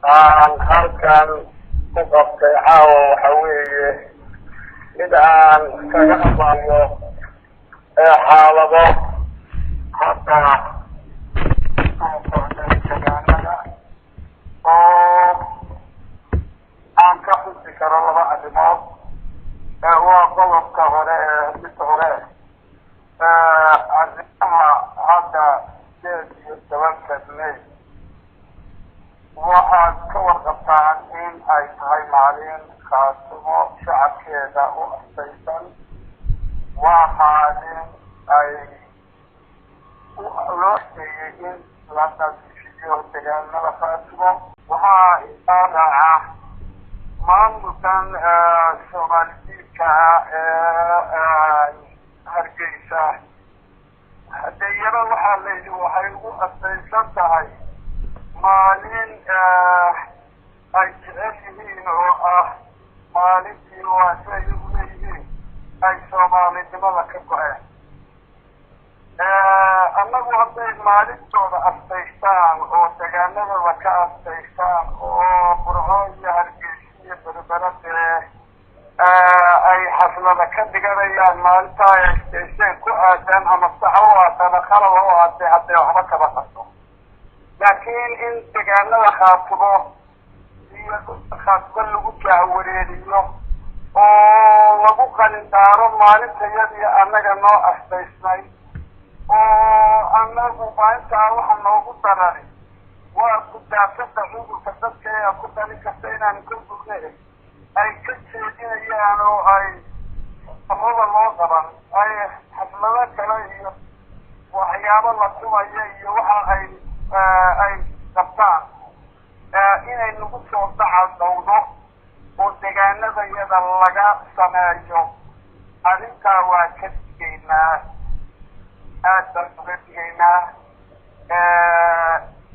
halkan ku qabtay caawa waxa weeye mid aan kaga hadlayo xaalado hadda deegaanada oo aan ka xusi karo laba arrimood waa qodobka hore midka hore arrimaha hadda 18 May waxaad ka warqabtaan in ay tahay maalin khaatumo shacabkeeda u astaysan waa maalin ay loo sheegay in la nadiifiyo deegaanada khaatumo waxaa inoo raaca maamulkan Soomaalidiidka Hargeysa hadeeyaba waxaa leeyihi waxay u astaysan tahay maalin ay jecel yihiin oo ah maalintii waasay u leeyihiin ay Soomaalinimada ka go'een annagu hadday maalintooda astaystaan oo deegaanadooda ka astaystaan oo Burco iyo Hargeysa iyo Berbera ay xaflada ka dhiganayaan maalinta ay astaysteen ku aadaan ama saxo u aadaan qalab u aadaan hadday waxba kaba qabto laakiin in deegaanada khaatumo iyo khaatumo lagu jahwareeriyo oo lagu qalindaaro maalintayadii annaga noo astaysnay oo annagu maalintaa waxa noogu darani waa gudaafada cudurka dadka ee ku dhalin karta inaan ka gudnay ay ka jeedinayaan oo ay amada loo qaban ay xaflado kale iyo waxyaabo la tumayo iyo waxa ay qabtaan inay nagu soo dacadowdo oo deegaanadayada laga sameeyo arrintaa waa ka digaynaa aad baan uga digaynaa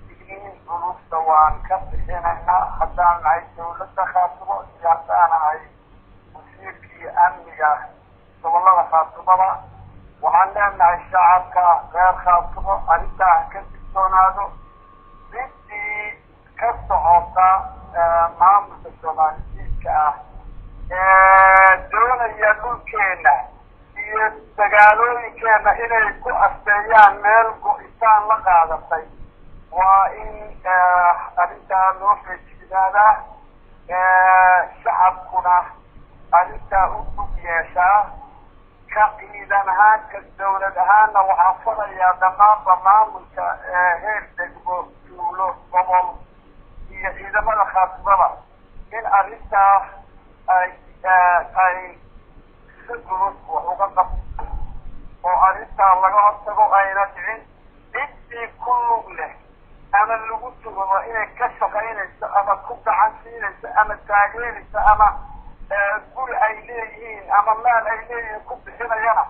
digniin culusta waan ka bixinaynaa haddaan nahay dawladda khaatumo iyo haddaan nahay wasiirkii amniga gobollada khaatumada waxaan leenahay shacabka reer khaatumo arrintaa ka digtoonaado intii ka socota maamulka Soomaalidiidka doonaya dhulkeena iyo dagaalooyinkeena inay ku asteeyaan meel go'itaan la qaadatay waa in arrintaa loo feejignaada shacabkuna arrintaa u dug yeeshaa ka ciidan ahaan ka dawlad ahaanna waxaa farayaa dhammaanba maamulka heer degmo tuulo gobol iyo ciidamada khaatimada in arrintaa ay si culus wax uga qabto oo arrintaa laga hortago ayna dhicin ciddii ku lug leh ama lagu tuhamo inay ka shaqaynayso ama ku gacan siinayso ama taageerayso ama guri ay leeyihiin ama maal ay leeyihiin ku bixinayana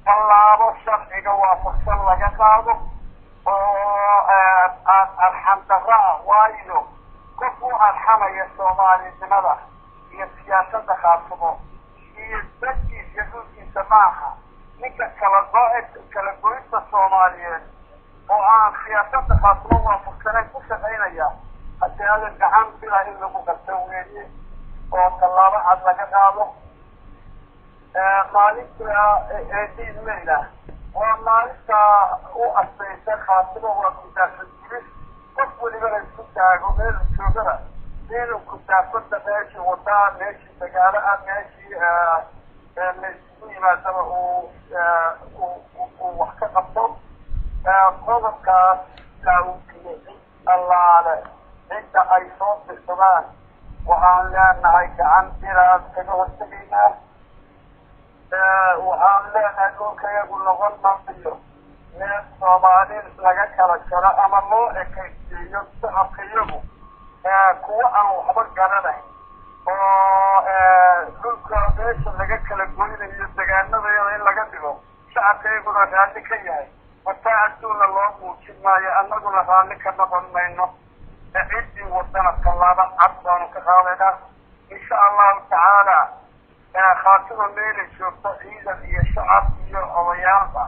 tallaabo sharciga waafaqsan laga qaado oo arxamdarra waayo qof u arxamaya Soomaalinimada iyo siyaasadda khaatumo iyo dadkiisa iyo dhulkiisa maaha ninka kala goynta Soomaaliyeed oo aan siyaasadda khaatumo waafaqsanayn ku shaqaynaya haddii adan gacan bila in lagu qabto weeye oo tallaabo cad laga qaado maalinta diidmayna waa maalinta u astaysan khaatumo waa gudaafad jiris qof welibana isku taago meel joogana inuu gudaafada meeshii wadaa meeshii magaalo ah meeshii laysku yimaadaba uu wax ka qabto qodobkaas laawudiye cid allaale cidda ay soo dirsadaan waxaan leenahay gacan inaan kaga hortegaynaa waxaan لنا دونك يقول نقول نصير من الصوماليين لقى كرشرة أما مو إكيسي يصحى قيبه كوا أو حبك قرنه dhulka meesha laga kala goynayo deegaanada in laga dhigo shacabkayguna raalli ka yahay wataa adduunna loo muujin maayo annaguna raalli ka noqon mayno ciddii wadana tallaabo cad baanu ka qaadaynaa insha allahu tacaala khaatimo meelay joogto ciidan iyo shacab iyo odayaalba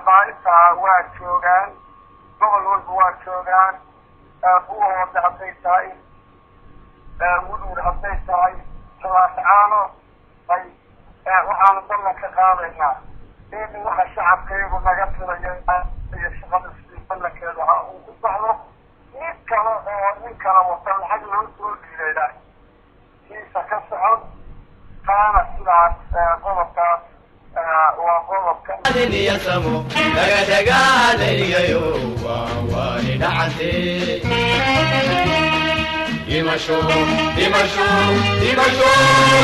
maalinta waa joogaan gobol walba waa joogaan buuhooda hadday tahay ودور حطيت هاي ثلاث عام هاي وحنا ضلنا كقاضينا إيه واحد شعب كيف ونقص رجال يشتغل في ضلنا كذا وصحنا نكلا وصل حاجة نقول كذا في سكسعود كانت سلعة غلطات وغلط اللي يسمو دقا اللي يوه ونعتي Dimasho, Dimasho, Dimasho,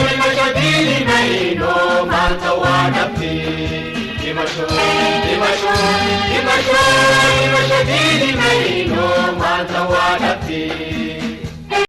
Dimasho, Dimasho, Mantawanapti. Dimasho, Dimasho, Dimasho, Dimasho, Dimasho, Mantawanapti.